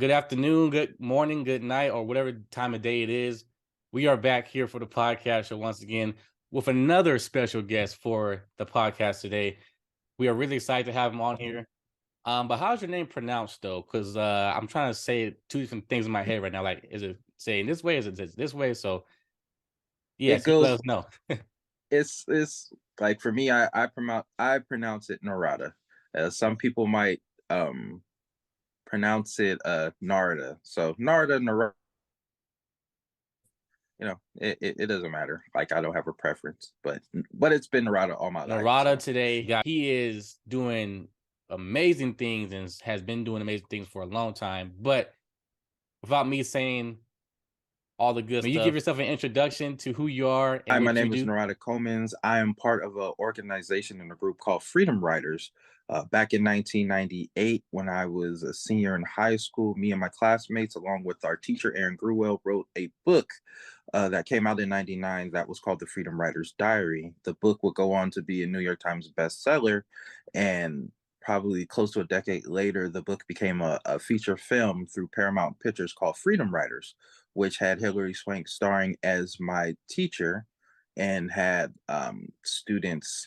Good afternoon, good morning, good night, or whatever time of day it is. We are back here for the podcast show once again with another special guest for the podcast today. We are really excited to have him on here. But how's your name pronounced though? Because I'm trying to say two different things in my head right now. Like, is it saying this way? Is it this way? So yeah, It can you let goes us know? it's like for me, I pronounce it Narada. Some people might pronounce it Narada. So Narada, it doesn't matter. Like I don't have a preference, but it's been Narada all my life. Narada So today, he is doing amazing things and has been doing amazing things for a long time. But without me saying all the good you give stuff. yourself an introduction to who you are Hi, and my what you name is do? Narada Comans. I am part of an organization in a group called Freedom Writers. Back in 1998, when I was a senior in high school, me and my classmates, along with our teacher, Aaron Gruwell, wrote a book that came out in 99 that was called The Freedom Writer's Diary. The book would go on to be a New York Times bestseller. And probably close to a decade later, the book became a feature film through Paramount Pictures called Freedom Writers, which had Hilary Swank starring as my teacher and had students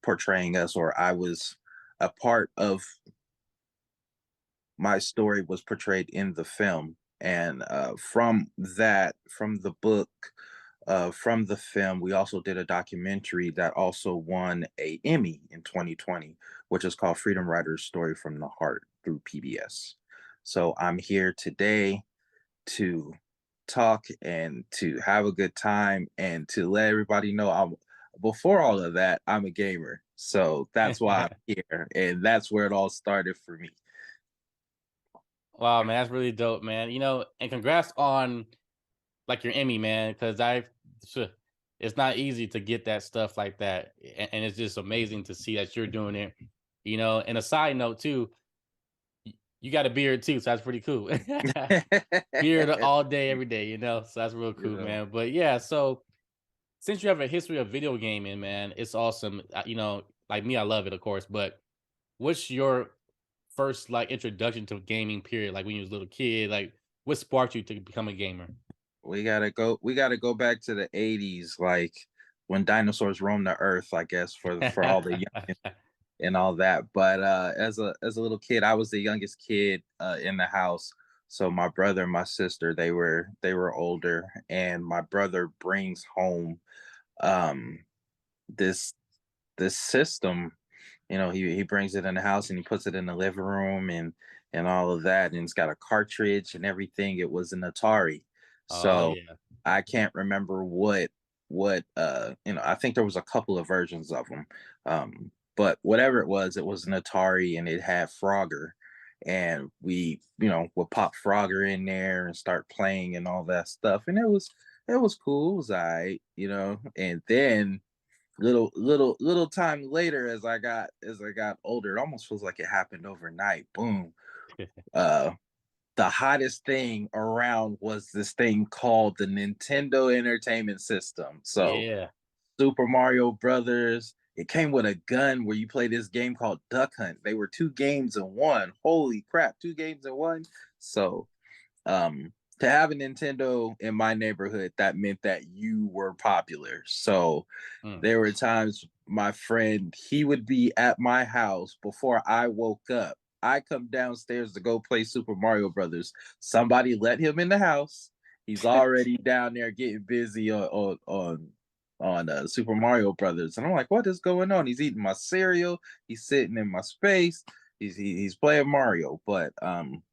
portraying us, or I was a part of my story was portrayed in the film. And from the book, from the film, we also did a documentary that also won a Emmy in 2020, which is called Freedom Writers Story from the Heart through PBS. So I'm here today to talk and to have a good time and to let everybody know I'm before all of that, I'm a gamer. So that's why I'm here. And that's where it all started for me. Wow, man, that's really dope, man. And congrats on like your Emmy, man, because it's not easy to get that stuff like that. And it's just amazing to see that you're doing it. And a side note too, you got a beard too, so that's pretty cool. Beard all day, every day, so that's real You cool, know, man. But yeah, so since you have a history of video gaming, man, it's awesome. Like me, I love it, of course. But what's your first like introduction to gaming period? Like when you was a little kid, like what sparked you to become a gamer? we gotta go back to the 80s, like when dinosaurs roamed the earth, I guess, for all the young and all that. But as a little kid, I was the youngest kid in the house. So my brother and my sister, they were older, and my brother brings home um this this system. He brings it in the house and he puts it in the living room and all of that, and it's got a cartridge and everything. It was an Atari. Oh So yeah. I can't remember what I think there was a couple of versions of them. But whatever it was an Atari, and it had Frogger, and we would pop Frogger in there and start playing and all that stuff, and it was cool. It was all right. And then little time later, as I got older, it almost feels like it happened overnight. Boom. Uh the hottest thing around was this thing called the Nintendo Entertainment System. So Yeah. Super Mario Brothers. It came with a gun where you play this game called Duck Hunt. They were two games in one. Holy crap, two games in one. So to have a Nintendo in my neighborhood, that meant that you were popular. So Mm. there were times my friend, he would be at my house before I woke up. I come downstairs to go play Super Mario Brothers. Somebody let him in the house. He's already down there getting busy on Super Mario Brothers, and I'm like, "What is going on?" He's eating my cereal. He's sitting in my space. He's playing Mario, but Not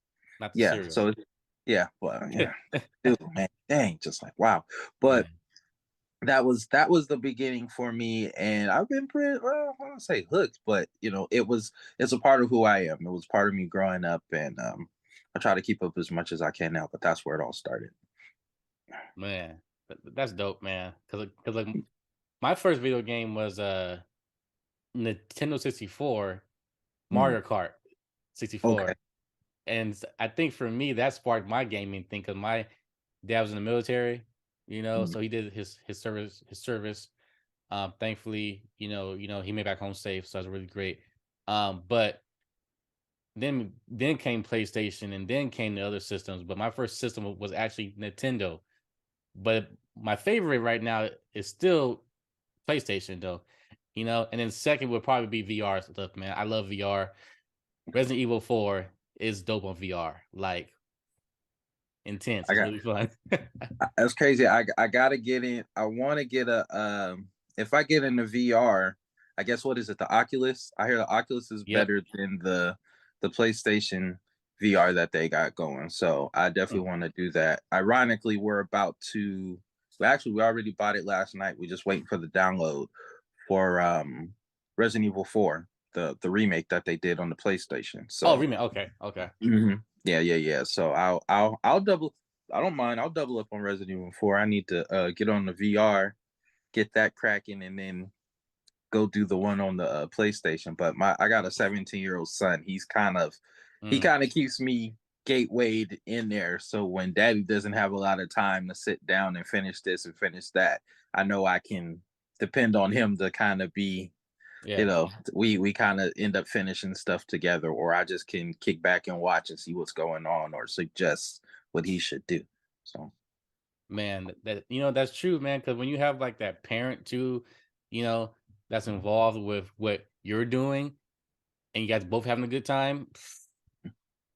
the yeah. cereal. So yeah, well, yeah, dude, man, dang, just like wow. But Man. that was the beginning for me, and I've been pretty, well, I don't say hooked, but it's a part of who I am. It was part of me growing up, and I try to keep up as much as I can now, but that's where it all started. Man. That's dope, man. Cause like my first video game was Nintendo 64, Mm, Mario Kart okay. 64. And I think for me, that sparked my gaming thing because my dad was in the military, Mm, so he did his service. Thankfully, he made back home safe, so that's really great. But then came PlayStation, and then came the other systems. But my first system was actually Nintendo. But my favorite right now is still PlayStation, though. And then second would probably be VR stuff, man. I love VR. Resident Evil 4 is dope on VR. Like intense. I It's got really fun. that's crazy. I gotta get in. I want to get a if I get into VR, I guess what is it? The Oculus. I hear the Oculus is Yep. better than the PlayStation VR that they got going. So I Mm. definitely want to do that. Ironically, we're about to. Well, actually, we already bought it last night. We're just waiting for the download for Resident Evil 4, the remake that they did on the PlayStation. Oh, So remake. Okay. Okay. yeah. So I'll double. I don't mind. I'll double up on Resident Evil 4. I need to get on the VR, get that cracking, and then go do the one on the PlayStation. But I got a 17-year-old son. He Mm. kind of keeps me gatewayed in there. So when Daddy doesn't have a lot of time to sit down and finish this and finish that, I know I can depend on him to kind of be, Yeah. we kind of end up finishing stuff together, or I just can kick back and watch and see what's going on, or suggest what he should do. So Man, that's true, man. Because when you have like that parent too, you know, that's involved with what you're doing, and you guys both having a good time, it's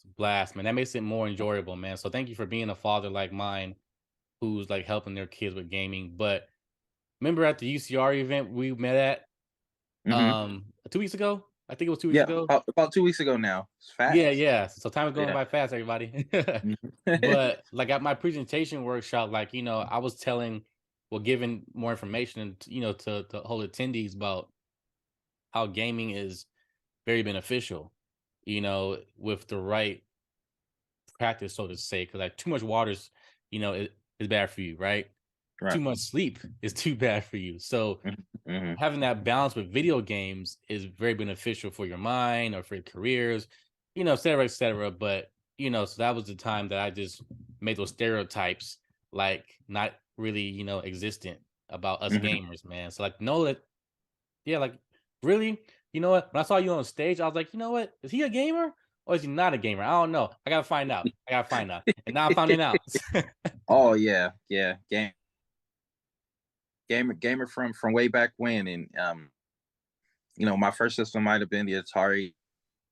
a blast, man. That makes it more enjoyable, man. So thank you for being a father like mine, who's like helping their kids with gaming. But remember at the UCR event we met at hmm 2 weeks ago? I think it was 2 weeks yeah, ago. about 2 weeks ago now. It's Yeah, fast. yeah. So time is going Yeah. by fast, everybody. Mhm. But like at my presentation workshop, like, I was giving more information, to whole attendees about how gaming is very beneficial, with the right practice, so to say. Cause like too much water's, is bad for you, right? Too Right. much sleep is too bad for you. So hmm having that balance with video games is very beneficial for your mind or for your careers, et cetera, et cetera. But, so that was the time that I just made those stereotypes like not really, existent about us hmm gamers, man. So like know that, yeah, like really, you know what? When I saw you on stage, I was like, you know what? Is he a gamer or is he not a gamer? I don't know. I gotta find out. I gotta find out. And now I'm finding out. Oh yeah. Gamer from way back when, and my first system might have been the Atari,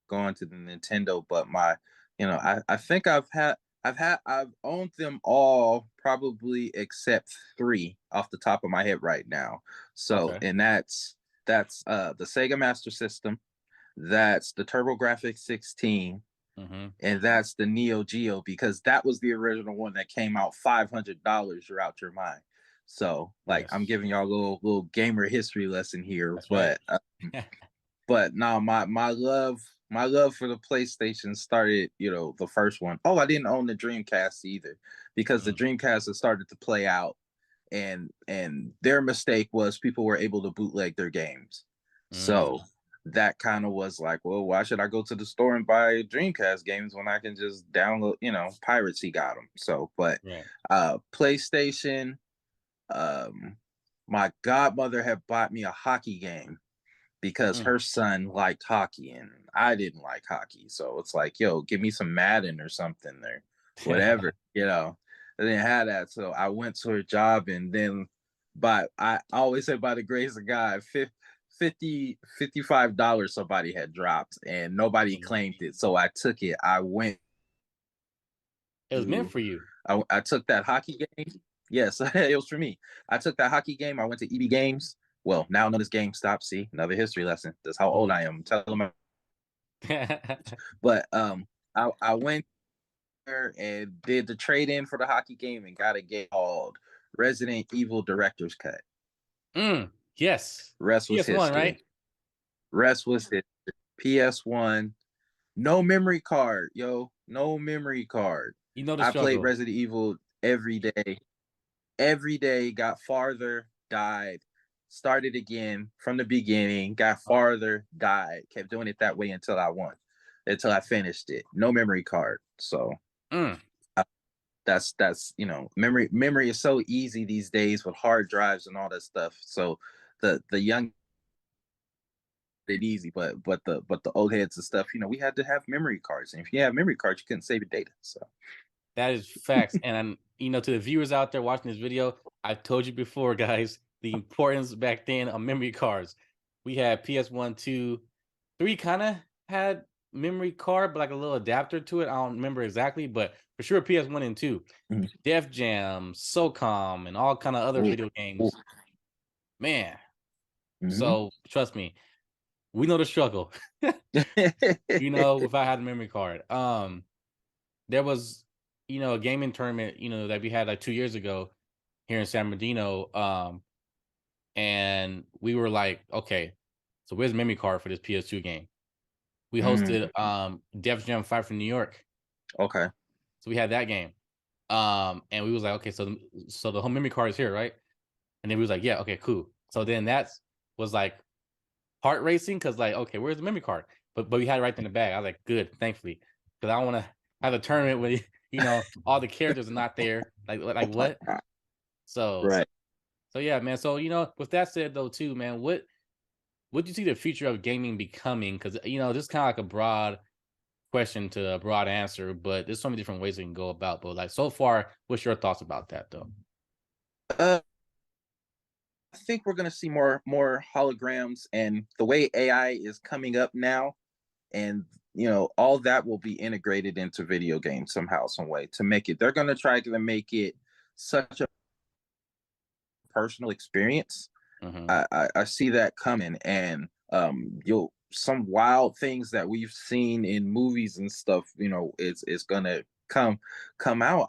going to the Nintendo, but I think I've owned them all probably except three off the top of my head right now. So, Okay. and that's the Sega Master System, that's the TurboGrafx 16, Hmm. and that's the Neo Geo, because that was the original one that came out $500. You're out your mind. So, like, I'm Yes. giving y'all a little gamer history lesson here, That's right. but no, my love for the PlayStation started, the first one. Oh, I didn't own the Dreamcast either, because the Mm, Dreamcast had started to play out, and their mistake was people were able to bootleg their games. mm, So that kind of was like, well, why should I go to the store and buy Dreamcast games when I can just download, piracy got them. So, but right. PlayStation, um, my godmother had bought me a hockey game because Mm. her son liked hockey and I didn't like hockey. So it's like, yo, give me some Madden or something or whatever, I didn't have that. So I went to her job, and then I always say, by the grace of God, $55 somebody had dropped and nobody Mm. claimed it. So I took it. It was meant for you. I took that hockey game. Yes, it was for me. I took that hockey game. I went to EB Games. Well, now known as GameStop. See, another history lesson. That's how old Mhm. I am. Tell them. But I went there and did the trade in for the hockey game and got a game called Resident Evil Director's Cut. Yes. Rest was PS1, right? history. Rest was history. PS1. No memory card, yo. No memory card. You know the I played struggle. Resident Evil every day. Every day, got farther, died, started again from the beginning, got Oh, farther, died, kept doing it that way until I won, until I finished it. No memory card. So mm, uh, that's memory is so easy these days with hard drives and all that stuff. So the young it easy. But the old heads and stuff, we had to have memory cards, and if you have memory cards, you couldn't save your data. So That is facts. And to the viewers out there watching this video, I've told you before, guys, the importance back then of memory cards. We had PS1, 2, 3 kind of had memory card, but like a little adapter to it. I don't remember exactly, but for sure PS1 and 2. mhm. Def Jam, SOCOM, and all kind of other Ooh, video ooh. games. Man. Mhm. So trust me, we know the struggle. If I had a memory card. There was, a gaming tournament, that we had like 2 years ago here in San Bernardino. And we were like, okay, so where's the memory card for this PS2 game? We hosted Mm, Def Jam 5 from New York. okay. So we had that game. And we was like, okay, so the whole memory card is here, right? And then we was like, yeah, okay, cool. So then was like heart racing because like, okay, where's the memory card? But we had it right in the bag. I was like, good, thankfully, because I don't want to have a tournament where all the characters are not there. Like what? So Right. so yeah, man. So with that said though, too, man, what do you see the future of gaming becoming? Because this is kind of like a broad question to a broad answer, but there's so many different ways we can go about. But like so far, what's your thoughts about that though? Uh, I think we're gonna see more holograms, and the way AI is coming up now, and all that will be integrated into video games somehow, some way to make it. They're gonna try to make it such a personal experience. Hmm. I see that coming, and you'll some wild things that we've seen in movies and stuff. It's gonna come out.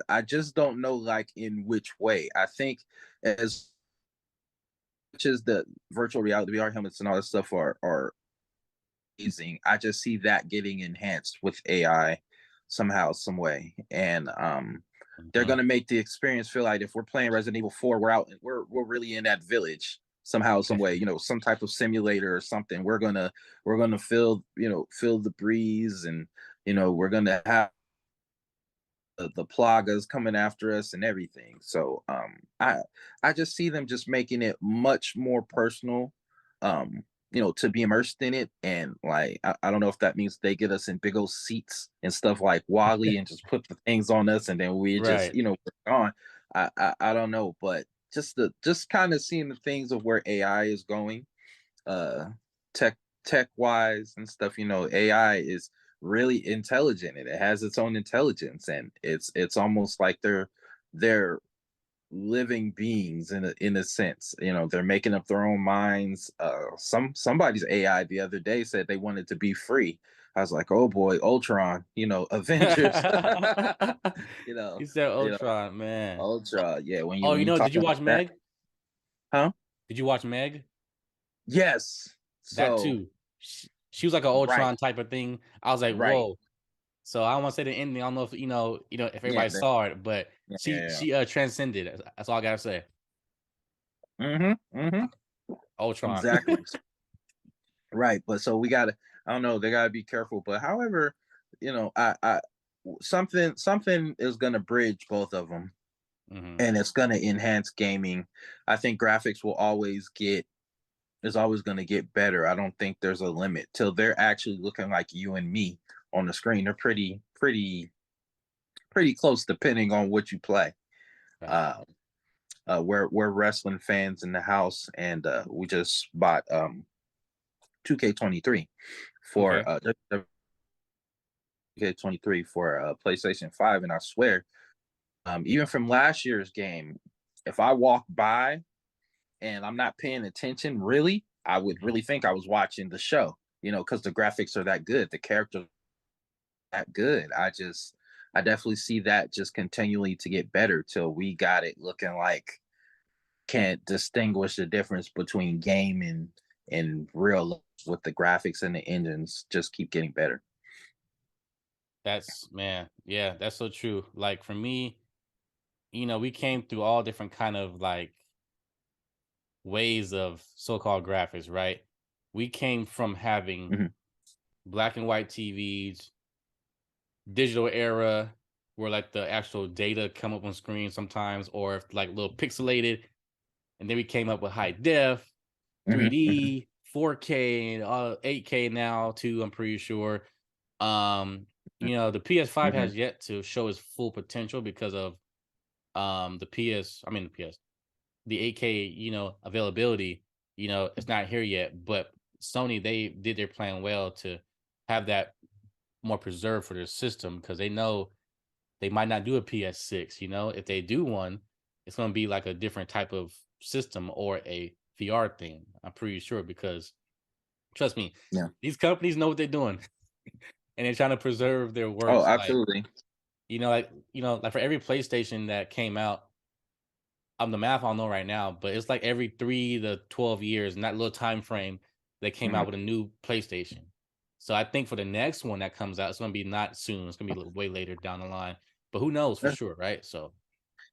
I just don't know like in which way. I think as much as the virtual reality VR helmets and all that stuff are amazing, I just see that getting enhanced with AI somehow, some way, and they're Hmm. gonna make the experience feel like if we're playing Resident Evil 4, we're out, we're really in that village somehow, some way. Some type of simulator or something. We're gonna feel the breeze, and we're gonna have the plagas coming after us and everything. So I just see them just making it much more personal, to be immersed in it. And like I don't know if that means they get us in big old seats and stuff like Wally and just put the things on us, and then we just Right. we're gone. I don't know, but just kind of seeing the things of where AI is going, uh tech wise and stuff. AI is really intelligent, and it has its own intelligence, and it's almost like they're living beings in a sense. They're making up their own minds. Somebody's AI the other day said they wanted to be free. I was like, oh boy, Ultron, Avengers. you know You said you know Ultron, man. Ultra, yeah, Oh, when you talk did you about watch that. Meg? Huh? Did you watch Meg? Yes. That So too. She was like an right, Ultron type of thing. I was like, right. whoa. So I don't want to say the ending. I don't know if if Yeah, everybody saw it, but yeah, she yeah, she transcended. That's all I gotta say. yeah. Ultron. Exactly. Right. But so we gotta, I don't know, they gotta be careful. But however, I something is gonna bridge both of them, Hmm. and it's gonna enhance gaming. I think graphics will always get is always gonna get better. I don't think there's a limit till they're actually looking like you and me on the screen. They're pretty close depending on what you play. Right. Uh, we're wrestling fans in the house, and we just bought 2K23 for Okay. 2K23 for PlayStation 5, and I swear, even from last year's game, if I walk by and I'm not paying attention, really, I would Mhm. really think I was watching the show. Because the graphics are that good, the characters are that good. I definitely see that just continually to get better till we got it looking like can't distinguish the difference between game and real, with the graphics and the engines just keep getting better. That's man, yeah, that's so true. Like for me, we came through all different kind of like ways of so-called graphics, right? We came from having Mhm, black and white TVs, digital era, where like the actual data come up on screen sometimes, or if like little pixelated, and then we came up with high def, mhm, mhm, 3D, 4K, 8K now too, I'm pretty sure. The PS5 Mhm. has yet to show its full potential because of the 8K, availability, it's not here yet. But Sony, they did their plan well to have that more preserved for their system because they know they might not do a PS6. If they do one, it's going to be like a different type of system or a VR thing. I'm pretty sure because trust me, Yeah. these companies know what they're doing and they're trying to preserve their Oh, works. Like, absolutely. like for every PlayStation that came out, the math I don't know right now, but it's like every 3 to 12 years in that little time frame, they came out Mhm. with a new PlayStation. So I think for the next one that comes out, it's gonna be not soon. It's gonna be way later down the line. But who knows for That's sure, right? So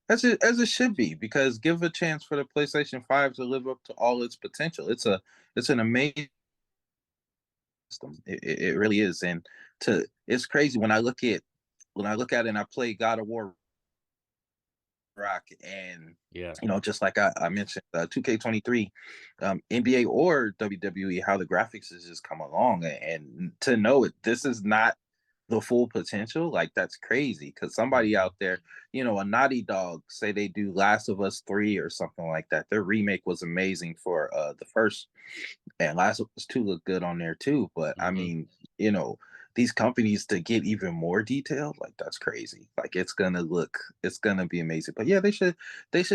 as it should be, because give a chance for the PlayStation 5 to live up to all its potential. It's an amazing system. It really is. And to it's crazy when I look at it and I play God of War Rock and yeah, just like I mentioned, 2K23, NBA or WWE, how the graphics has just come along, and to know it, this is not the full potential, like that's crazy. Because somebody mhm, out there, a Naughty Dog, say they do Last of Us 3 or something like that. Their remake was amazing for the first, and Last of Us 2 looked good on there too. But I mhm. mean, you know, these companies to get even more detailed, like that's crazy. Like it's gonna be amazing. But yeah, they should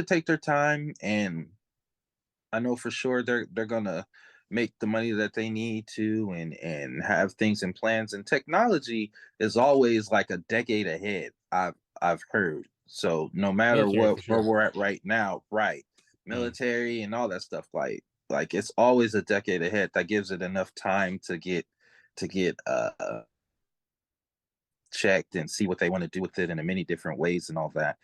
take their time, and I know for sure they're gonna make the money that they need to, and have things in plans. And technology is always like a decade ahead. I've heard. So no matter Military what for where sure. we're at right now, right? Mm, Military and all that stuff, like it's always a decade ahead. That gives it enough time to get checked and see what they want to do with it in many different ways and all that.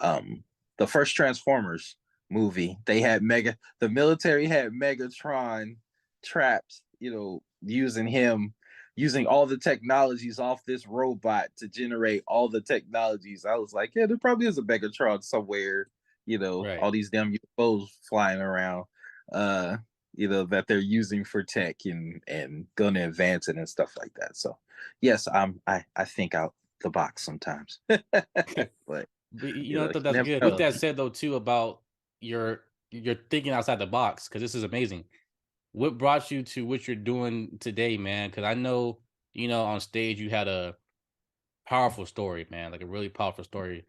Um, the first Transformers movie, the military had Megatron trapped, using all the technologies off this robot to generate all the technologies. I was like, yeah, there probably is a Megatron somewhere, right. all these damn UFOs flying around. Uh, that they're using for tech and gonna advance it and stuff like that. So yes, I think out the box sometimes, but But I you thought that's never good. With know. that said, though, too, about your thinking outside the box, because this is amazing. What brought you to what you're doing today, man? Because I know, on stage you had a powerful story, man, like a really powerful story.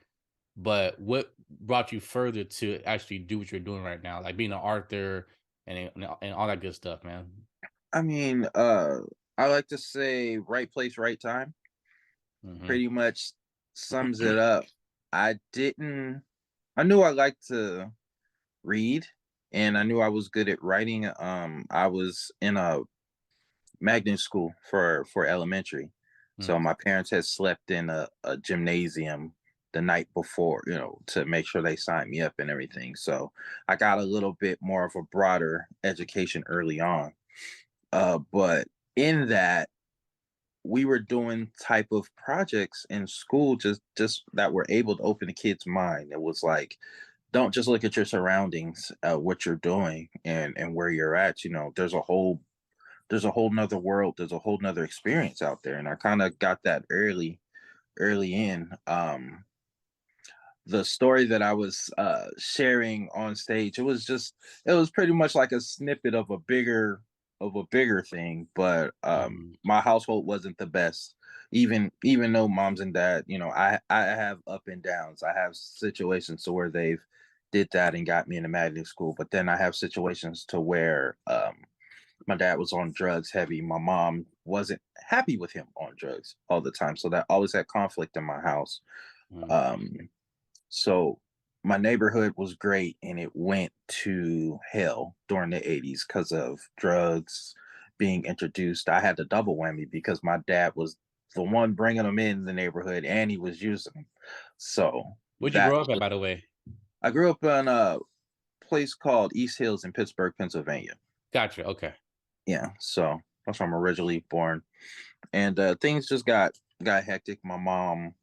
But what brought you further to actually do what you're doing right now, like being an author and all that good stuff, man? I mean, I like to say right place, right time. Hmm. Pretty much sums it up. I didn't. I knew I liked to read, and I knew I was good at writing. I was in a magnet school for elementary. So Mm, my parents had slept in a gymnasium the night before, to make sure they signed me up and everything. So I got a little bit more of a broader education early on. But in that, we were doing type of projects in school just that were able to open a kid's mind. It was like, don't just look at your surroundings, what you're doing and where you're at. There's a whole nother world, there's a whole nother experience out there. And I kind of got that early in. The story that I was sharing on stage, it was pretty much like a snippet of a bigger thing. But mm, my household wasn't the best. Even though moms and dad, I have up and downs. I have situations to where they've did that and got me into magnet school, but then I have situations to where my dad was on drugs heavy. My mom wasn't happy with him on drugs all the time. So that always had conflict in my house. mm. Um, so my neighborhood was great, and it went to hell during the 80s because of drugs being introduced. I had the double whammy because my dad was the one bringing them in the neighborhood, and he was using them. So Where'd you that grow up at, by the way? I grew up in a place called East Hills in Pittsburgh, Pennsylvania. Gotcha. Okay. Yeah, so that's where I'm originally born. And things just got hectic. My mom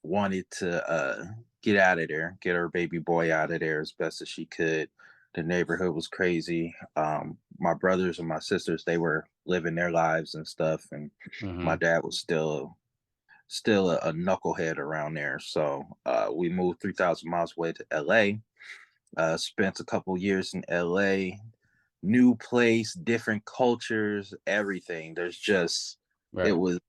wanted to get out of there, get her baby boy out of there as best as she could. The neighborhood was crazy. my brothers and my sisters, they were living their lives and stuff, and my Mm-hmm. dad was still a knucklehead around there. So we moved 3,000 miles away to LA. Spent a couple years in LA, new place, different cultures, everything. It Right. was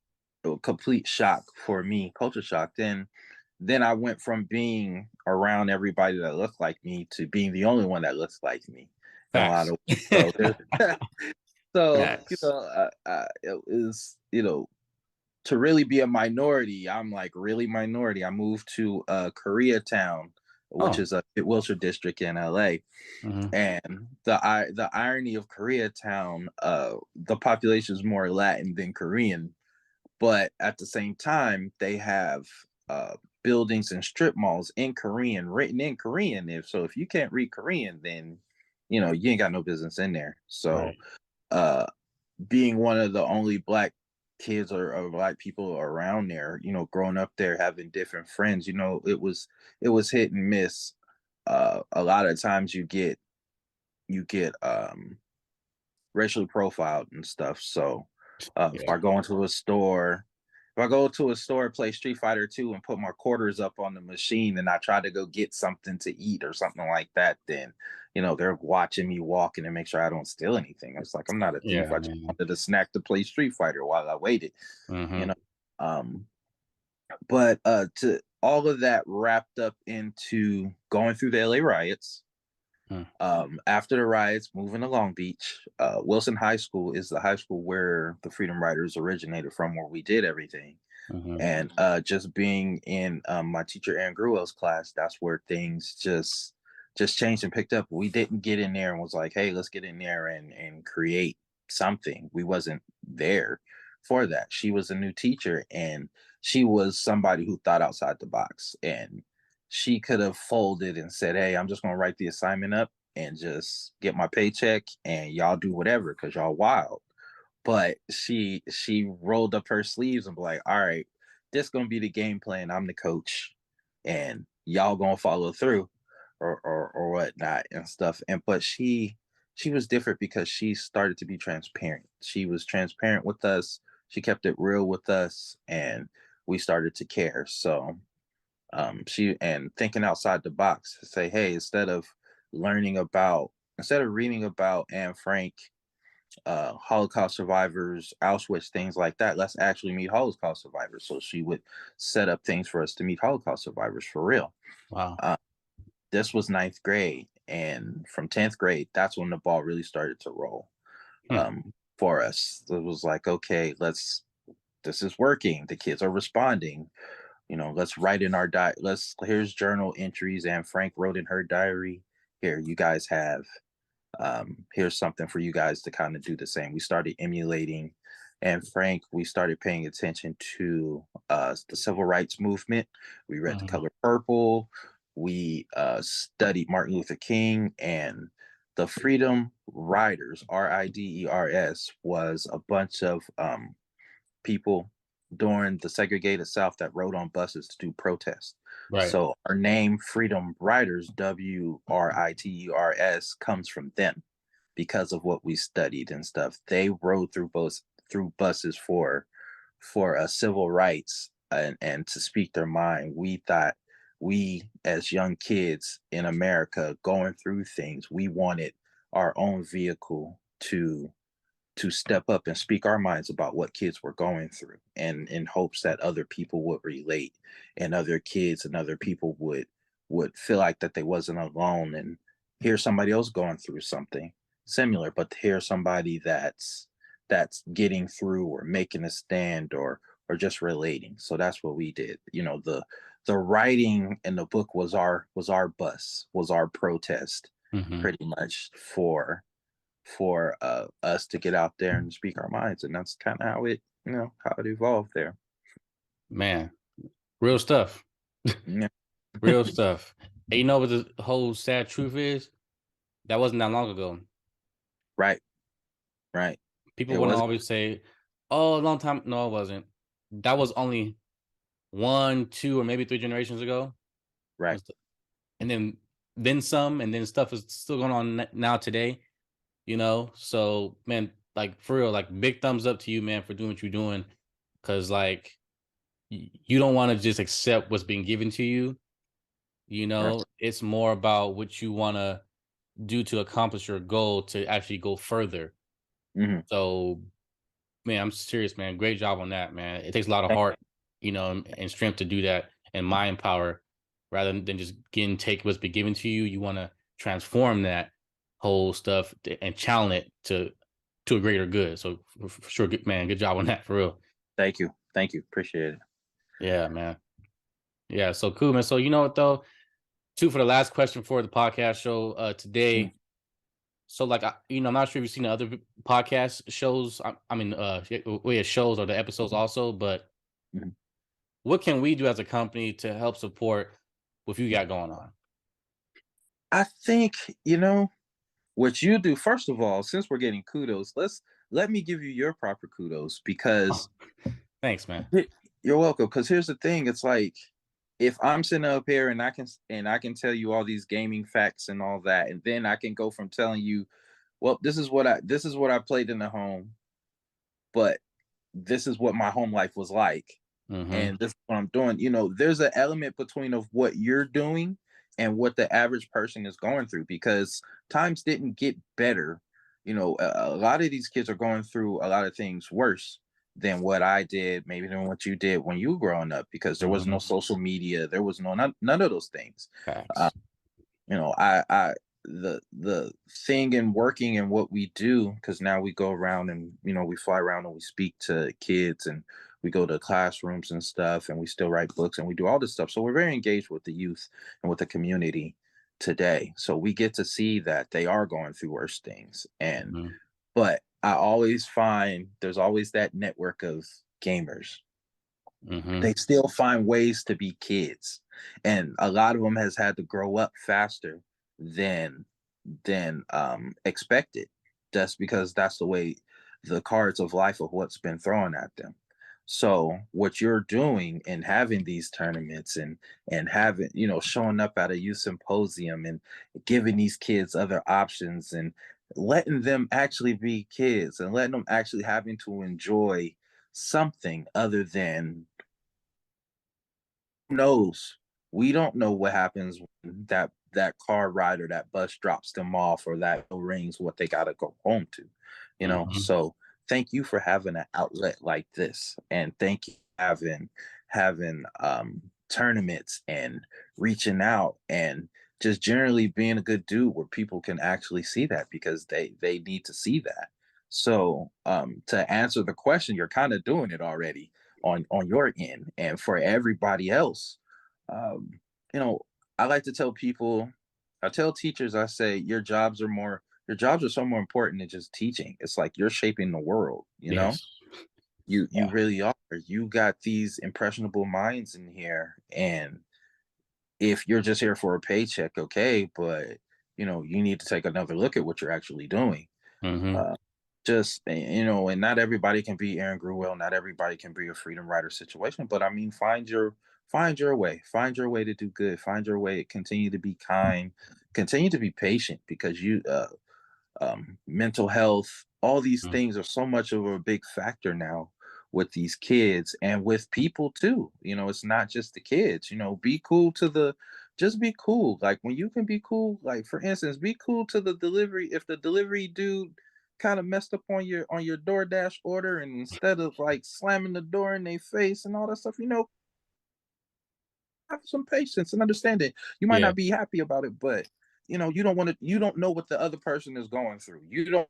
a complete shock for me, culture shock. Then I went from being around everybody that looked like me to being the only one that looks like me in a lot Facts. of ways. So Facts. it was, to really be a minority, I'm like really minority. I moved to Koreatown, which Oh. is a Wilshire district in LA. Mm-hmm. And the irony of Koreatown, the population is more Latin than Korean, but at the same time, they have buildings and strip malls in Korean, written in Korean. If you can't read Korean, then you ain't got no business in there. So Right. uh, being one of the only black kids or black people around there, growing up there, having different friends, it was hit and miss. A lot of times you get racially profiled and stuff. So if Yeah. I go into a store, play Street Fighter 2 and put my quarters up on the machine and I try to go get something to eat or something like that, then they're watching me walking and make sure I don't steal anything. It's like I'm not a thief. Yeah, I just man. wanted a snack to play Street Fighter while I waited, you Mm-hmm. know. Um, but to all of that wrapped up into going through the LA riots. After the riots, moving to Long Beach, Wilson High School is the high school where the Freedom Riders originated from, where we did everything. Mm-hmm. And just being in my teacher Aaron Gruwell's class, that's where things just changed and picked up. We didn't get in there and was like, "Hey, let's get in there and create something." We wasn't there for that. She was a new teacher, and she was somebody who thought outside the box, and she could have folded and said, "Hey, I'm just gonna write the assignment up and just get my paycheck, and y'all do whatever because y'all wild." But she rolled up her sleeves and be like, "All right, this gonna be the game plan. I'm the coach, and y'all gonna follow through, or whatnot and stuff." And but she was different because she started to be transparent. She was transparent with us. She kept it real with us, and we started to care. So she and thinking outside the box, say, "Hey, instead of reading about Anne Frank, Holocaust survivors, Auschwitz, things like that, let's actually meet Holocaust survivors." So she would set up things for us to meet Holocaust survivors for real. Wow. Uh, this was ninth grade. And from 10th grade, that's when the ball really started to roll Hmm. for us. It was like, okay, this is working. The kids are responding. Let's write in our here's journal entries. And Frank wrote in her diary. Here, you guys have here's something for you guys to kind of do the same. We started emulating, and Frank, we started paying attention to the civil rights movement. We read The Mm-hmm. Color Purple. We studied Martin Luther King, and the Freedom Riders, RIDERS, was a bunch of people during the segregated South that rode on buses to do protests. Right. So our name, Freedom Riders, WRITERS, comes from them because of what we studied and stuff. They rode through buses for civil rights and to speak their mind. We thought, we as young kids in America going through things, we wanted our own vehicle to step up and speak our minds about what kids were going through, and in hopes that other people would relate, and other kids and other people would feel like that they wasn't alone, and hear somebody else going through something similar, but to hear somebody that's getting through or making a stand or just relating. So that's what we did. The writing in the book was our bus, was our protest, Mm-hmm. pretty much for us to get out there and speak our minds, and that's kind of how it evolved there. Man, real stuff. Yeah. Real stuff. And you know what the whole sad truth is? That wasn't that long ago. Right, right. People It want to was always say, "Oh, a long time." No, it wasn't. That was only one, two, or maybe three generations ago. right. And then some, and then stuff is still going on now today. So man, like for real, like big thumbs up to you, man, for doing what you're doing. Cause like you don't want to just accept what's being given to you. Yes. It's more about what you want to do to accomplish your goal to actually go further. Mhm. So man, I'm serious, man. Great job on that, man. It takes a lot of Thank heart, and strength to do that, and mind power, rather than just getting take what's been given to you. You want to transform that whole stuff and channel it to a greater good. So for sure, good man, good job on that for real. thank you. Thank you. Appreciate it. Yeah, man. Yeah, so cool, man. So you know what though? Two for the last question for the podcast show Mhm. today. So like I'm not sure if you've seen the other podcast shows. I mean, shows or the episodes also, but Mhm. what can we do as a company to help support what you got going on? I think, what you do, first of all, since we're getting kudos, let me give you your proper kudos Oh, because thanks, man. you're welcome. Because here's the thing, it's like if I'm sitting up here and I can tell you all these gaming facts and all that, and then I can go from telling you, well, this is what I played in the home, but this is what my home life was like, Mhm. and this is what I'm doing. There's an element between of what you're doing and what the average person is going through because times didn't get better. A lot of these kids are going through a lot of things worse than what I did, maybe than what you did when you were growing up, because there was no Mhm. social media, there was none of those things. Uh, Facts. I the thing in working and what we do, because now we go around and we fly around and we speak to kids and we go to classrooms and stuff and we still write books and we do all this stuff. So we're very engaged with the youth and with the community today. So we get to see that they are going through worse things. And Mhm. but I always find there's always that network of gamers. Mhm. They still find ways to be kids, and a lot of them has had to grow up faster than expected, just because that's the way the cards of life of what's been thrown at them. So what you're doing and having these tournaments and having showing up at a youth symposium and giving these kids other options and letting them actually be kids and letting them actually having to enjoy something other than knows. We don't know what happens when that car ride or that bus drops them off or that bell rings what they got to go home to. Mhm. So thank you for having an outlet like this, and thank you for having tournaments and reaching out and just generally being a good dude where people can actually see that because they need to see that. So to answer the question, you're kind of doing it already on your end, and for everybody else, um, you know, I like to tell people, I tell teachers, I say your jobs are so more important than just teaching. It's like you're shaping the world. Yes. You Yeah. really are. You got these impressionable minds in here, and if you're just here for a paycheck, okay, but you need to take another look at what you're actually doing. Mhm. Uh, and not everybody can be Aaron Gruwell, not everybody can be a freedom rider situation, but I mean, find your way to do good, find your way, continue to be kind, continue to be patient, because mental health, all these Mhm. things are so much of a big factor now with these kids and with people too. It's not just the kids. Be cool to the just be cool. Like when you can be cool, like for instance, be cool to the delivery. If the delivery dude kind of messed up on your DoorDash order, and instead of like slamming the door in their face and all that stuff, have some patience and understanding. You might Yeah. not be happy about it, but you don't know what the other person is going through. You don't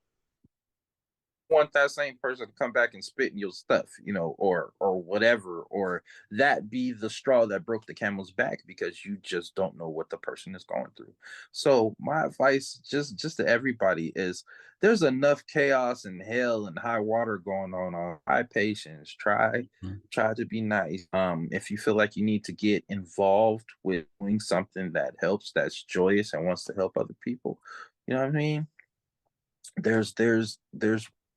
want that same person to come back and spit in your stuff, or whatever, or that be the straw that broke the camel's back because you just don't know what the person is going through. So my advice just to everybody is there's enough chaos and hell and high water going on. High patience. Mhm. Try to be nice. If you feel like you need to get involved with doing something that helps, that's joyous and wants to help other people, you know what I mean? There's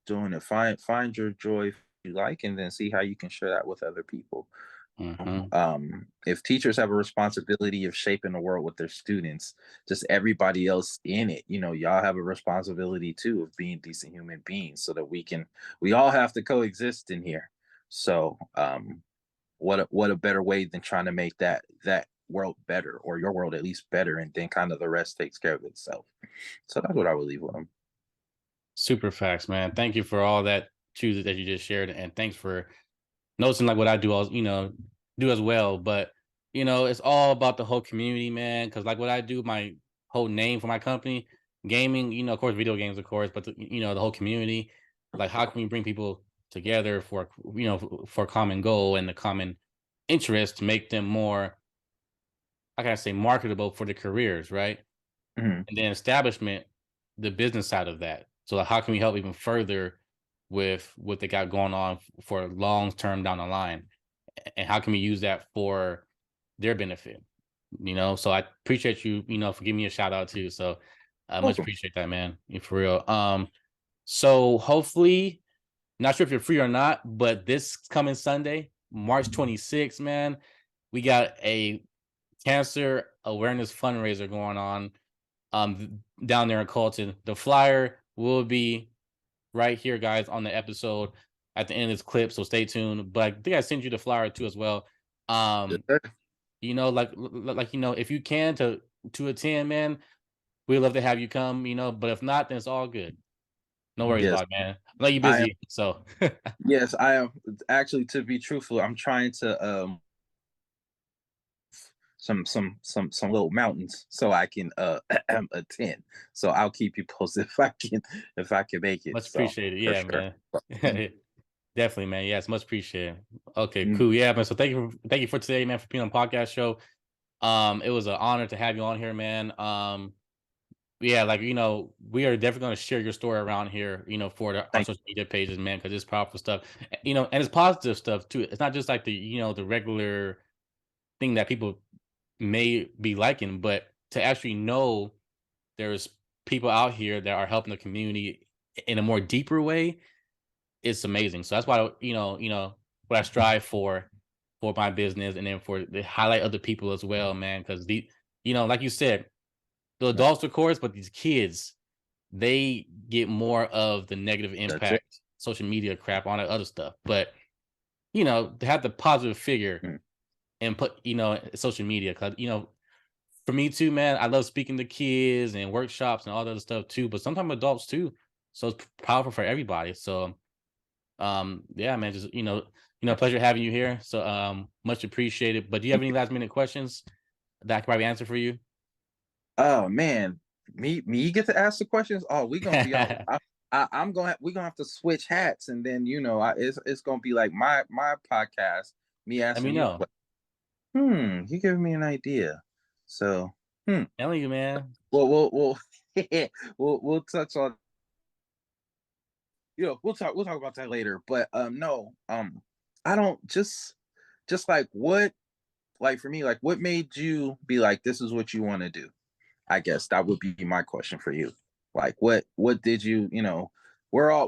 doing it. Find your joy you like, and then see how you can share that with other people. Mhm. If teachers have a responsibility of shaping the world with their students, just everybody else in it, y'all have a responsibility too of being decent human beings, so that we all have to coexist in here. So, what a better way than trying to make that world better, or your world at least better, and then kind of the rest takes care of itself. So that's what I would leave with them. Super facts, man. Thank you for all that truth that you just shared, and thanks for noticing like what I do, do as well. But it's all about the whole community, man. Because like what I do, my whole name for my company, gaming. Of course, video games, of course, but the whole community. Like, how can we bring people together for for a common goal and the common interest to make them more, how can I say, marketable for their careers, right? Mhm. And then establishment, the business side of that. So like, how can we help even further with what they got going on for long term down the line? And how can we use that for their benefit? So I appreciate you, for giving me a shout out too. So I much Welcome. appreciate that, man. For real. So hopefully, not sure if you're free or not, but this coming Sunday, March 26th, man, we got a cancer awareness fundraiser going on down there in Colton. The flyer will be right here, guys, on the episode at the end of this clip. So stay tuned. But I think I sent you the flyer too as well. Yes, Um, sir. if you can to attend, man, we'd love to have you come. But if not, then it's all good. No worries Yes, about it, man. I know you're I am. busy, so Yes, I am. Actually, to be truthful, I'm trying to some little mountains so I can attend. So I'll keep you posted if I can make it. much So appreciated. for Yeah, sure. man. Definitely, man. Yes, much appreciated. Okay, Mm, cool. Yeah, man. So thank you for today, man, for being on the podcast show. It was an honor to have you on here, man. Yeah, like we are definitely going to share your story around here, for our thank social media pages, man, because it's powerful stuff, and it's positive stuff too. It's not just like the regular thing that people may be liking, but to actually know there's people out here that are helping the community in a more deeper way, it's amazing. So that's why what I strive for my business, and then for to highlight other people as well, man, because like you said, the you. adults, of course, but these kids, they get more of the negative That's it. impact, social media crap, all that other stuff. But to have the positive figure Mm, and put social media, because for me too, man, I love speaking to kids and workshops and all that other stuff too. But sometimes adults too, so it's powerful for everybody. So yeah, man, just pleasure having you here. So much appreciated. But do you have thank any you. last minute questions that I can probably answer for you? Oh man, me get to ask the questions. Oh, we gonna be on. I'm gonna we gonna have to switch hats, and then it's gonna be like my podcast. Me Let me asking you. know. You giving me an idea. So, hmm. Telling you, man. Well, we'll touch on. We'll talk about that later. But no, I don't just like what, like for me, like what made you be like, this is what you want to do? I guess that would be my question for you. Like, what did we're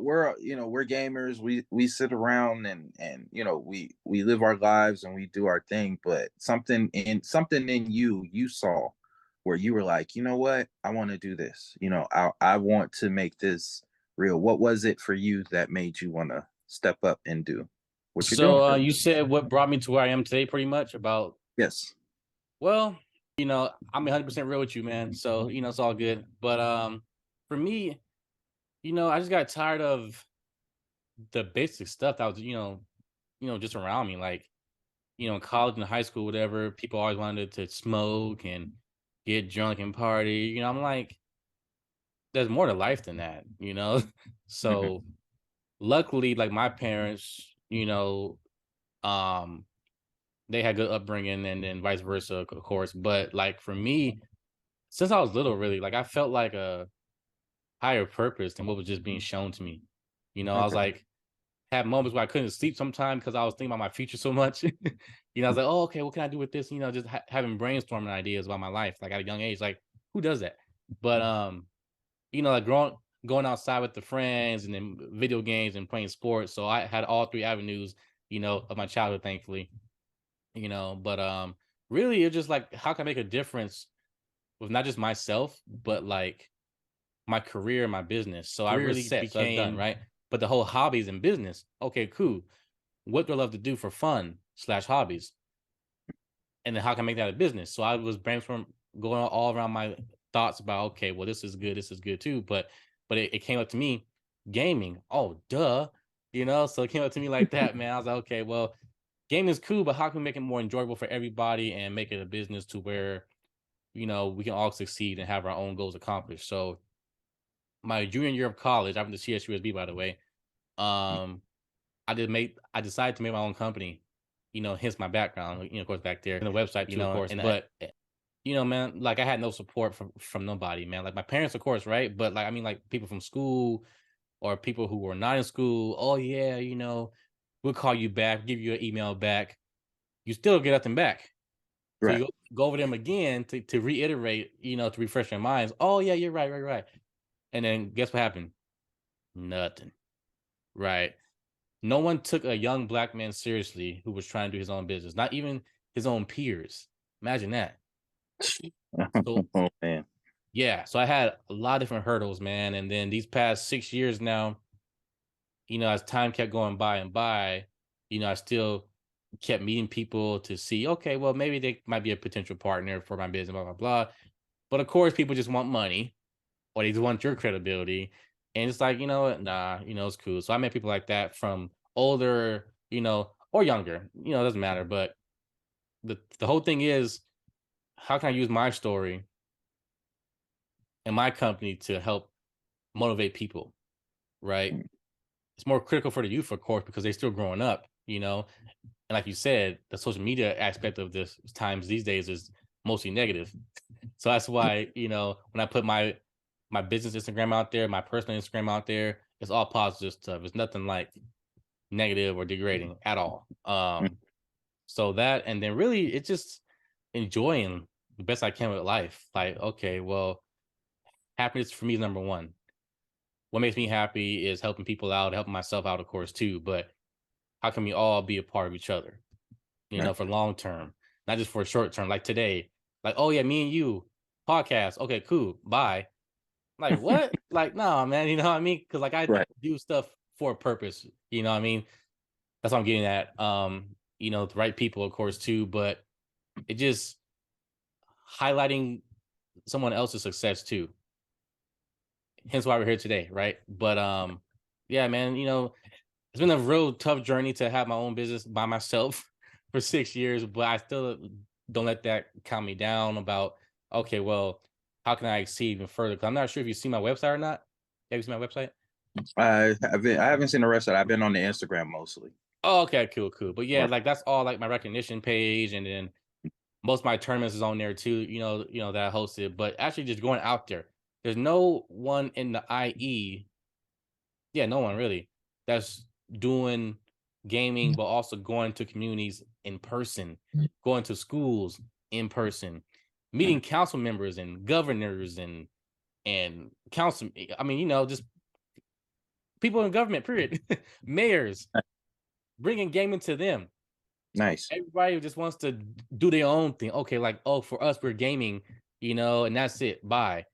gamers. We sit around and we live our lives and we do our thing. But something in you saw where you were like, you know what, I want to do this. I want to make this real. What was it for you that made you want to step up and do what you're doing? So you said what brought me to where I am today, pretty much about. Yes. Well, I'm 100% real with you, man. So it's all good. But for me, I just got tired of the basic stuff that was just around me, like in college and high school, whatever. People always wanted to smoke and get drunk and party. I'm like, there's more to life than that. Hmm. So luckily, like my parents, um, they had good upbringing, and then vice versa, of course. But like for me, since I was little, really, like I felt like a higher purpose than what was just being shown to me. I was Okay. like, had moments where I couldn't sleep sometimes because I was thinking about my future so much. I was like, oh, okay, what can I do with this? Just having brainstorming ideas about my life, like at a young age. Like, who does that? But like going outside with the friends and then video games and playing sports. So I had all three avenues, of my childhood, thankfully. But really it's just like how can I make a difference with not just myself, but like my career, my business. So I Career is really set, so that's done, became right? but the whole hobbies and business. Okay, cool. What do I love to do for fun slash hobbies? And then how can I make that a business? So I was brainstorming, going all around my thoughts about, okay, well, this is good too. But it came up to me, gaming. Oh, duh. So it came up to me like that, man. I was like, okay, well, gaming is cool, but how can we make it more enjoyable for everybody and make it a business to where, we can all succeed and have our own goals accomplished. So my junior year of college, I went to CSUSB, by the way. Um, I decided to make my own company, hence my background, of course back there, And the website too, of course, and but man, like I had no support from nobody, man. Like my parents, of course, right? But like I mean, like people from school or people who were not in school. Oh yeah, we'll call you back, give you an email back. You still get nothing back. So Right. you go over them again to reiterate, to refresh their minds. Oh yeah, you're right, right. And then guess what happened? Nothing. Right. No one took a young black man seriously who was trying to do his own business, not even his own peers. Imagine that. So Oh man. yeah, so I had a lot of different hurdles, man. And then these past 6 years now, as time kept going by and by, I still kept meeting people to see, okay, well, maybe they might be a potential partner for my business, blah, blah, blah. But of course, people just want money or they just want your credibility. And it's like, what? Nah, it's cool. So I met people like that from older, or younger, it doesn't matter. But the whole thing is, how can I use my story and my company to help motivate people, right? It's more critical for the youth, of course, because they're still growing up. And like you said, the social media aspect of this times these days is mostly negative. So that's why, when I put my business Instagram out there, my personal Instagram out there, it's all positive stuff. It's nothing like negative or degrading at all. So that, and then really it's just enjoying the best I can with life. Like, okay, well, happiness for me is number one. What makes me happy is helping people out, helping myself out, of course, too. But how can we all be a part of each other, Right. for long term, not just for short term, like today. Like, oh yeah, me and you, podcast. Okay, cool. Bye. Like, what? Like, no, man, you know what I mean? Because like I Right. do stuff for a purpose, you know what I mean? That's what I'm getting at. The right people, of course, too, but it just highlighting someone else's success too. Hence why we're here today, right? But yeah, man, it's been a real tough journey to have my own business by myself for 6 years, but I still don't let that calm me down about, okay, well, how can I exceed even further? Because I'm not sure if you see my website or not. Have you seen my website? I haven't seen the rest of it. I've been on the Instagram mostly. Oh, okay, cool, cool. But yeah, Right. like that's all like my recognition page, and then most of my tournaments is on there too. That I hosted. But actually, just going out there, there's no one in the IE. Yeah, no one really that's doing gaming, but also going to communities in person, going to schools in person, meeting council members and governors and council. I mean, just people in government. Period. Mayors bringing gaming to them. Nice. Everybody just wants to do their own thing. Okay, like, oh, for us, we're gaming, and that's it. Bye.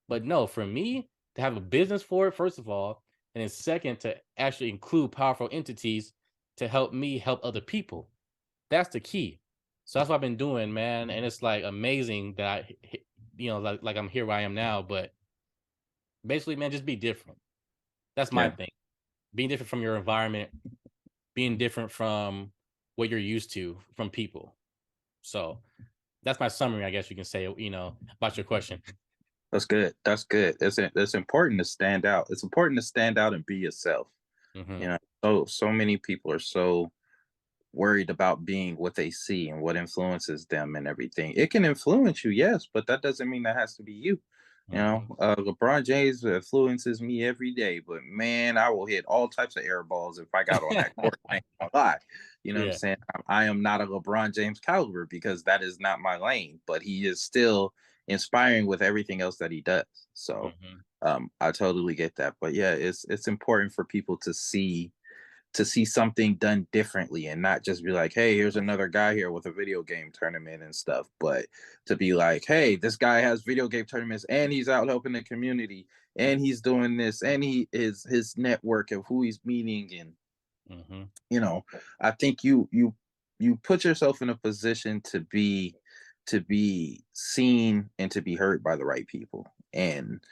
But no, for me to have a business for it, first of all, and then second, to actually include powerful entities to help me help other people. That's the key. So that's what I've been doing, man. And it's like amazing that like I'm here where I am now. But basically, man, just be different. That's my Yeah. thing. Being different from your environment, being different from what you're used to from people. So that's my summary, I guess you can say, about your question. That's good. That's good. It's important to stand out. It's important to stand out and be yourself. Hmm. You know, so many people are so worried about being what they see and what influences them and everything. It can influence you, yes, but that doesn't mean that has to be you. Hmm. LeBron James influences me every day, but man, I will hit all types of air balls if I got on that court. I ain't gonna lie. You know what I'm Yeah. saying? I am not a LeBron James caliber because that is not my lane, but he is still inspiring with everything else that he does. So Hmm. I totally get that. But yeah, it's important for people to see to see something done differently and not just be like, hey, here's another guy here with a video game tournament and stuff, but to be like, hey, this guy has video game tournaments and he's out helping the community and he's doing this and he is his network of who he's meeting. And Mm-hmm. I think you put yourself in a position to be seen and to be heard by the right people. And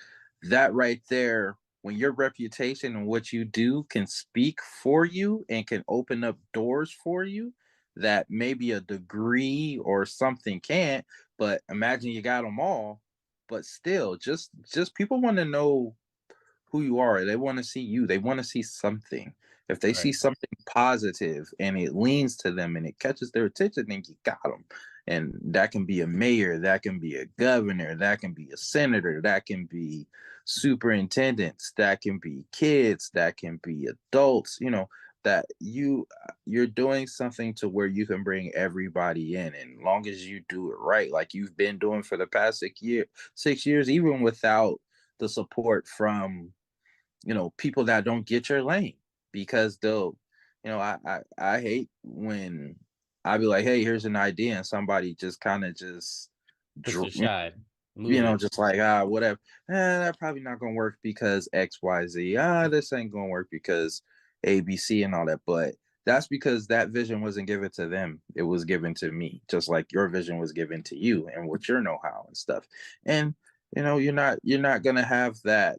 that right there, when your reputation and what you do can speak for you and can open up doors for you that maybe a degree or something can't, but imagine you got them all, but still just people want to know who you are. They want to see you. They want to see something. If they Right. see something positive and it leans to them and it catches their attention, then you got them. And that can be a mayor, that can be a governor, that can be a senator, that can be superintendents, that can be kids, that can be adults. That you're doing something to where you can bring everybody in, and long as you do it right, like you've been doing for the past 6 years, even without the support from people that don't get your lane, because they'll I hate when I be like, hey, here's an idea, and somebody just kind of just Push it dr- aside. Move it. just like, whatever, that probably not gonna work because XYZ. This ain't gonna work because ABC and all that. But that's because that vision wasn't given to them, it was given to me, just like your vision was given to you and what your know-how and stuff. And you're not gonna have that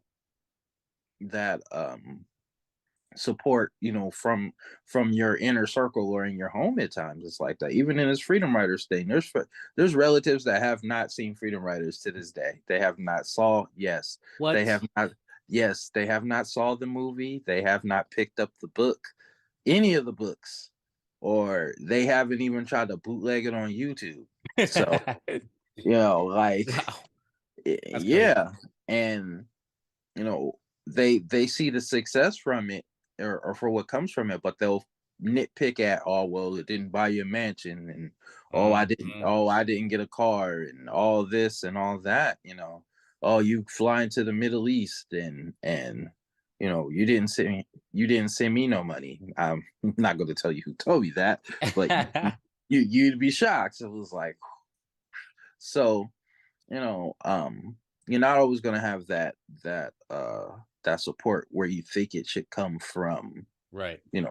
support from your inner circle or in your home. At times it's like that. Even in this Freedom Riders thing, there's relatives that have not seen Freedom Riders to this day. They have not saw yes they What? have not yes they have not saw the movie. They have not picked up the book, any of the books, or they haven't even tried to bootleg it on YouTube. So like, Wow. That's crazy. yeah. And you know they see the success from it, or for what comes from it, but they'll nitpick at, oh well, it didn't buy you a mansion, and Mhm. oh, I didn't get a car, and all this and all that. Oh, you fly into the Middle East, and you didn't send me no money. I'm not going to tell you who told me that, but you'd be shocked. It was like, so you know you're not always going to have that support where you think it should come from, Right. you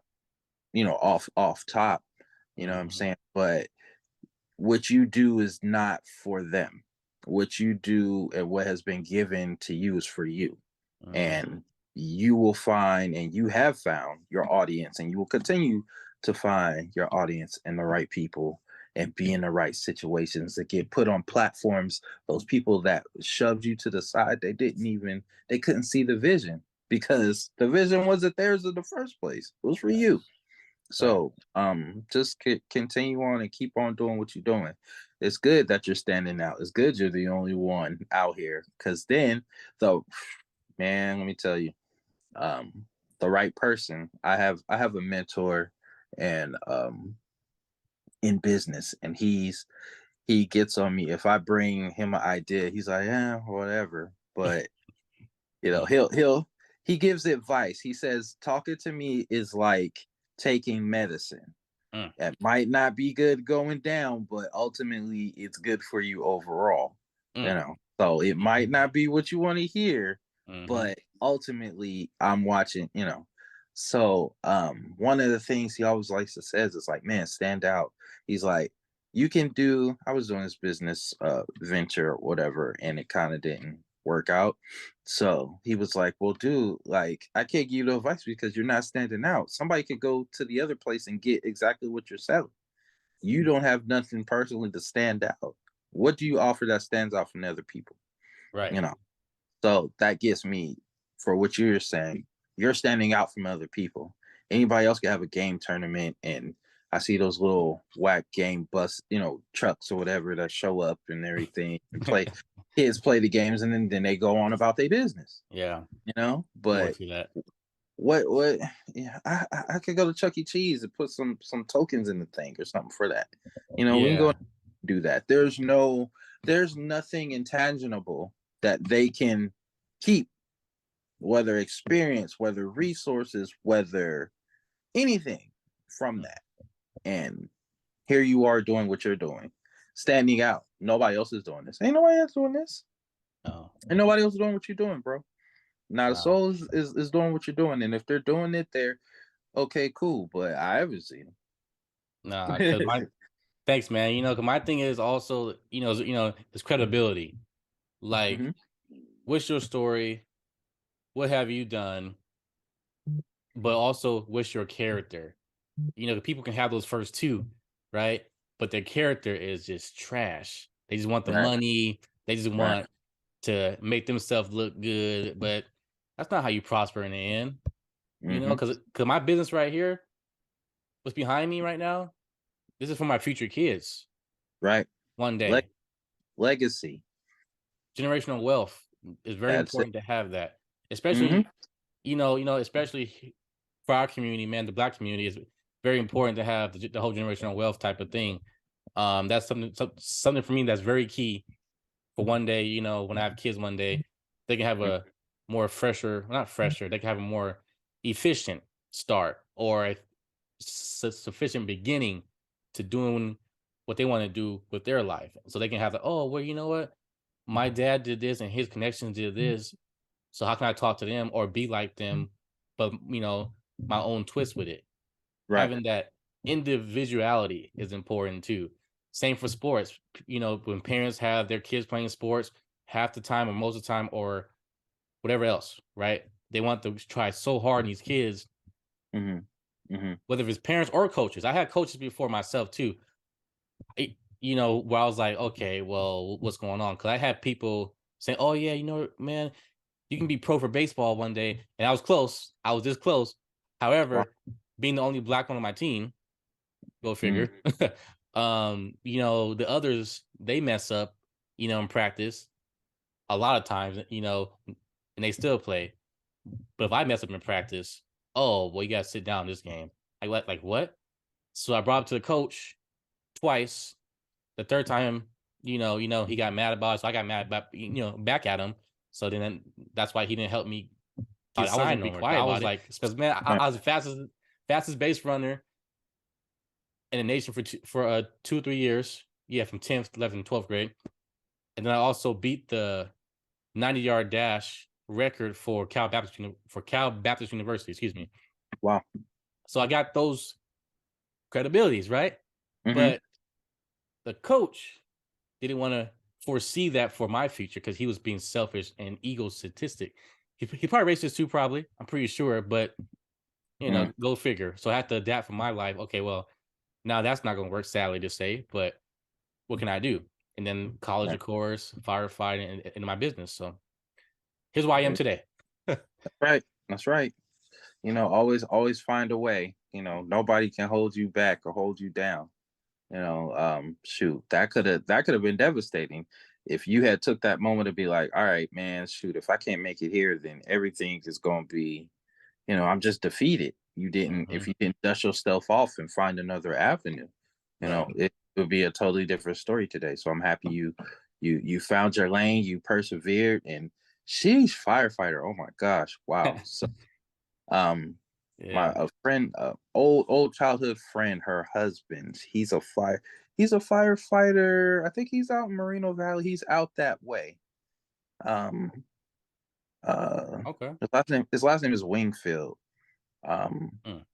know off top. What I'm Mhm. saying? But what you do is not for them. What you do and what has been given to you is for you. Mhm. And you will find, and you have found, your audience, and you will continue to find your audience and the right people, and be in the right situations that get put on platforms. Those people that shoved you to the side, they couldn't see the vision, because the vision wasn't theirs in the first place. It was for Right. you. Right. So just continue on and keep on doing what you're doing. It's good that you're standing out. It's good you're the only one out here, because then, the man, let me tell you, um, the right person. I have a mentor, and in business, and he gets on me if I bring him an idea. He's like, yeah, whatever. But he gives advice. He says talking to me is like taking medicine. Mm. That might not be good going down, but ultimately it's good for you overall. Mm. So it might Mhm. not be what you want to hear, Mhm. but ultimately I'm watching. So one of the things he always likes to say is like, man, stand out. He's like, you can do. I was doing this business venture or whatever, and it kind of didn't work out. So he was like, well, dude, like, I can't give you the advice because you're not standing out. Somebody could go to the other place and get exactly what you're selling. You don't have nothing personally to stand out. What do you offer that stands out from the other people? Right. You know, so that gets me, for what you're saying. You're standing out from other people. Anybody else can have a game tournament, and I see those little whack game bus, trucks or whatever that show up and everything and play. Kids play the games, and then they go on about their business. Yeah. I'm But with you that. what? Yeah, I could go to Chuck E. Cheese and put some tokens in the thing or something for that. We can go Yeah. do that. There's nothing intangible that they can keep, whether experience, whether resources, whether anything from Mm. that. And here you are doing what you're doing, standing out. Nobody else is doing this. Ain't nobody else doing this. Oh, And nobody else is doing what you're doing, bro. Now the wow. soul is doing what you're doing. And if they're doing it, they're okay, cool. But I haven't seen Nah, because my them. thanks, man. You know, because my thing is also, it's credibility. Like, Hmm. what's your story? What have you done? But also, what's your character? People can have those first two, right? But their character is just trash. They just want the Right, money. They just right. want to make themselves look good. But that's not how you prosper in the end. Hmm. Because my business right here, what's behind me right now, this is for my future kids. Right. One Le- day, legacy. generational wealth is very That's it. important to have that, Hmm. especially especially for our community, man. The Black community is very important to have the whole generational wealth type of thing. That's something for me that's very key for one day. When I have kids one day, they can have a more fresher, not fresher. They can have a more efficient start or a sufficient beginning to doing what they want to do with their life, so they can have the oh well, you know what, my dad did this and his connections did this, so how can I talk to them or be like them, but my own twist with it. Right. Having that individuality is important too. Same for sports. When parents have their kids playing sports half the time or most of the time or whatever else, right? They want to try so hard in these kids, Hmm. Hmm. whether it's parents or coaches. I had coaches before myself too. Where I was like, okay, well, what's going on? Because I had people saying, oh yeah, man, you can be pro for baseball one day, and I was close. I was this close. Wow. However, being the only black one on my team, go Mm. figure. The others they mess up, in practice a lot of times, and they still play. But if I mess up in practice, oh well, you gotta sit down this game. Like what? So I brought it to the coach twice. The third time, he got mad about it, so I got mad about back at him. So then that's why he didn't help me get I wasn't signed no be more. 'Cause quiet I about was it. like, because man, Right. I was the fastest base runner in the nation for 2 or 3 years. Yeah, from 10th, 11th, 12th grade, and then I also beat the 90-yard dash record for Cal Baptist University. Excuse me. Wow. So I got those credibilities, right? Hmm. But the coach didn't want to foresee that for my future because he was being selfish and egotistic. He probably racist too, probably. I'm pretty sure, but Mm. go figure. So I had to adapt for my life. Okay, well, now that's not going to work, sadly to say, but what can I do? And then college, Right. of course, firefighting, and my business. So here's why I am today. Right. That's right. Always find a way. Nobody can hold you back or hold you down. Shoot, that could have been devastating if you had took that moment to be like, all right, man, shoot, if I can't make it here, then everything is going to be, I'm just defeated. If Hmm. you didn't dust yourself off and find another avenue, Right. it would be a totally different story today. So I'm happy you found your lane, you persevered, and she's firefighter. Oh my gosh, wow. So um my Yeah. a friend, old childhood friend, her husband, he's a firefighter. I think he's out in Moreno Valley. He's out that way. Um Okay. his last name is Wingfield. Um Mm.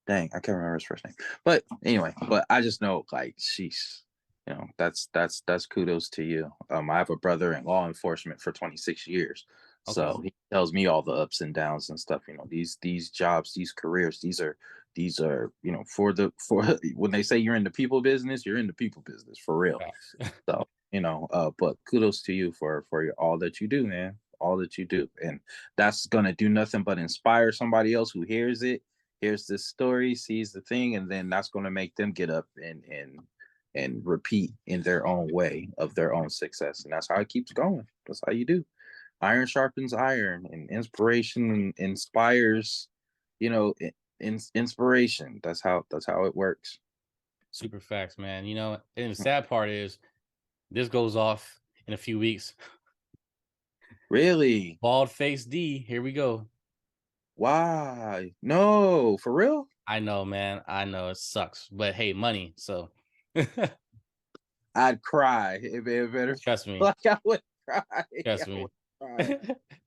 dang, I can't remember his first name. But anyway, but I just know, like, she's, that's kudos to you. I have a brother in law enforcement for 26 years. Okay. So he tells me all the ups and downs and stuff. These jobs, these careers, these are, for when they say you're in the people business, you're in the people business for real. Facts. So, but kudos to you for all that you do, man. All that you do. And that's gonna do nothing but inspire somebody else who hears this story, sees the thing, and then that's gonna make them get up and repeat in their own way of their own success. And that's how it keeps going. That's how you do. Iron sharpens iron, and inspiration inspires, inspiration. That's how it works. Super facts, man. And the sad part is this goes off in a few weeks. Really? Bald face D. Here we go. Why? No, for real? I know, man. I know it sucks, but hey, money. So I'd cry if it trust me, like I would cry. I trust would me. cry.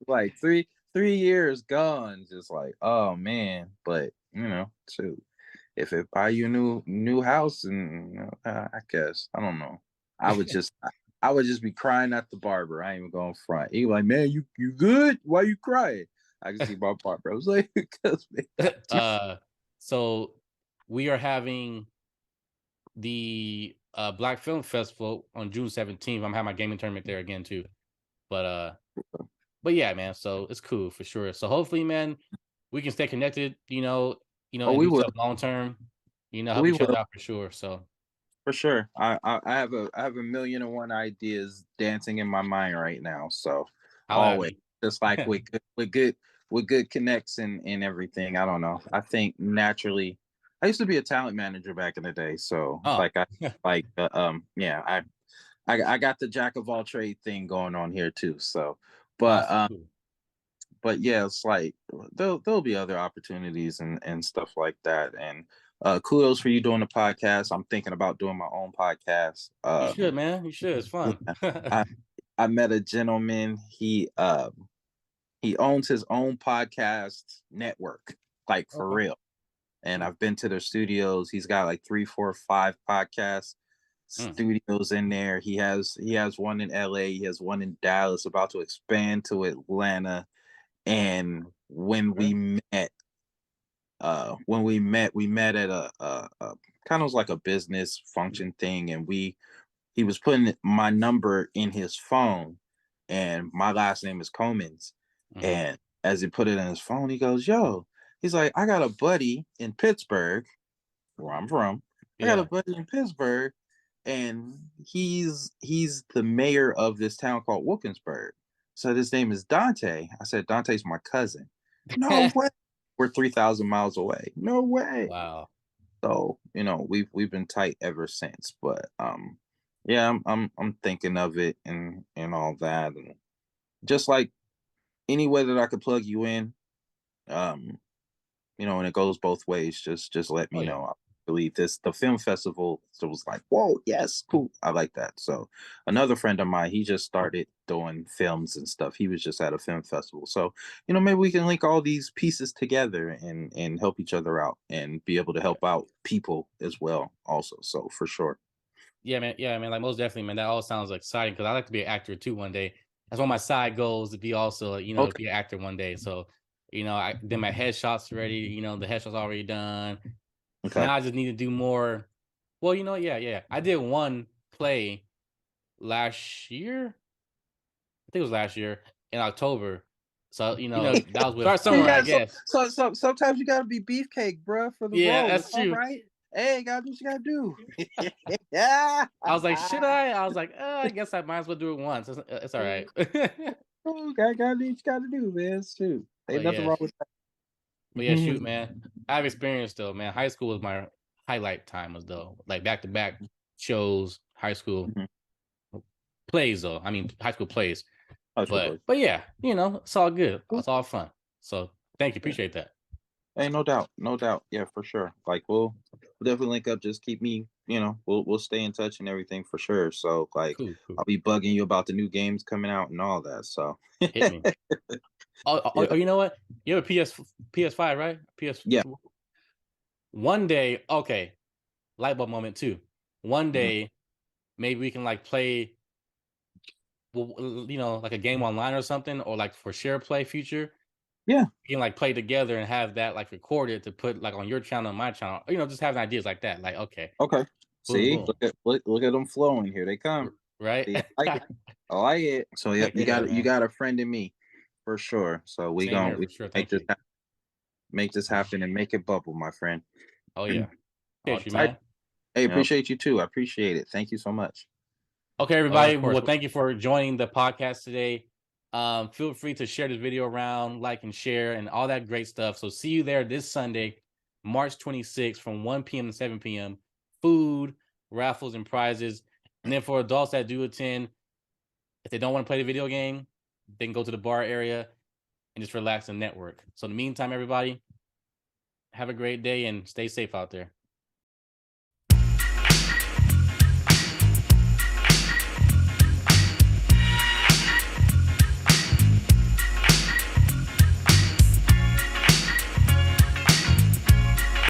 Like 3 years gone, just like, oh man. But shoot, if it buy you new house, and I guess I don't know. I would just I would just be crying at the barber. I ain't even going front. He like, man, you good? Why you crying? I can see my barber. I was like, because uh, so we are having the Black Film Festival on June 17th. I'm having my gaming tournament there again too. But but yeah, man. So it's cool for sure. So hopefully, man, we can stay connected. oh, And we do will, stuff long term. Help we each other will out for sure. So for sure. I have a million and one ideas dancing in my mind right now. So holla at always, me. just like with good connects and everything. I don't know. I think naturally, I used to be a talent manager back in the day. So Oh, yeah, I got the jack of all trade thing going on here too. So, but awesome, cool. but yeah, it's like there'll be other opportunities and stuff like that. And kudos for you doing the podcast. I'm thinking about doing my own podcast. You should, man. You should. It's fun. Yeah, I I met a gentleman. He owns his own podcast network, like for Okay, real. And cool. I've been to their studios. He's got like 3, 4, 5 podcast Mm, studios in there. He has one in LA. He has one in Dallas. About to expand to Atlanta. And okay. when we met at a kind of like a business function thing, and he was putting my number in his phone, and my last name is Comans. Mm-hmm. And as he put it in his phone, he goes, yo, he's like, I got a buddy in Pittsburgh, where I'm from. I got a Yeah. buddy in Pittsburgh, and he's the mayor of this town called Wilkinsburg. So his name is Dante. I said, Dante's my cousin. No way. We're 3,000 miles away. No way. Wow. So we've been tight ever since. But yeah, I'm thinking of it and all that, and just like any way that I could plug you in, um, and it goes both ways. Just let Oh me yeah. know. I believe the film festival. So it was like, whoa, yes, cool. I like that. So another friend of mine, he just started doing films and stuff. He was just at a film festival. So maybe we can link all these pieces together and help each other out and be able to help out people as well. Also, so for sure. Yeah, man. Yeah, man. Like most definitely, man. That all sounds exciting because I like to be an actor too one day. That's one of my side goals to be also, Okay. be an actor one day. So, I did my headshots already. The headshots already done. Okay. Now I just need to do more. Well, yeah, yeah. I did one play last year. I think it was last year in October. So, that was with Start You somewhere, I I guess. guess. Sometimes you gotta be beefcake, bro, for the Yeah, role. It's that's all true. right. Hey, you gotta do what you gotta do. Yeah. I was like, should I? I was like, I guess I might as well do it once. It's all right. Oh, gotta do what you gotta do, man. Shoot. Ain't But nothing yeah, wrong with but yeah, shoot, that. man. I've experienced though, man. High school was my highlight time was though, like back to back shows, high school plays though. I mean, high school plays. Oh, But yeah, it's all good. It's all fun. So thank you, appreciate that. hey, no doubt, no doubt. Yeah, for sure. Like we'll definitely link up. Just keep me, we'll stay in touch and everything for sure. So like Cool, cool. I'll be bugging you about the new games coming out and all that. So Hit me. yeah, You know what? You have a PS5, right? yeah. One day, okay, light bulb moment too. One Mhm. day, maybe we can like play, like a game online or something, or like for share play future. Yeah. We can like play together and have that like recorded to put like on your channel and my channel. Just having ideas like that. Like, okay, Okay. boom, See, boom, look at them flowing. Here they come. right? See, I like it. I like it. So yep, Heck yeah, you man. got a friend in me for sure. So Same here we for sure. make Thank you. make this happen and make it bubble, my friend. Oh yeah, All appreciate you, right. man. Hey, Yep. appreciate you too. I appreciate it. Thank you so much. Okay, Of everybody. course. Well, thank you for joining the podcast today. Feel free to share this video around, like and share, and all that great stuff. So see you there this Sunday, March 26th from 1 p.m. to 7 p.m. Food, raffles, and prizes. And then for adults that do attend, if they don't want to play the video game, they can go to the bar area and just relax and network. So in the meantime, everybody, Have a great day and stay safe out there.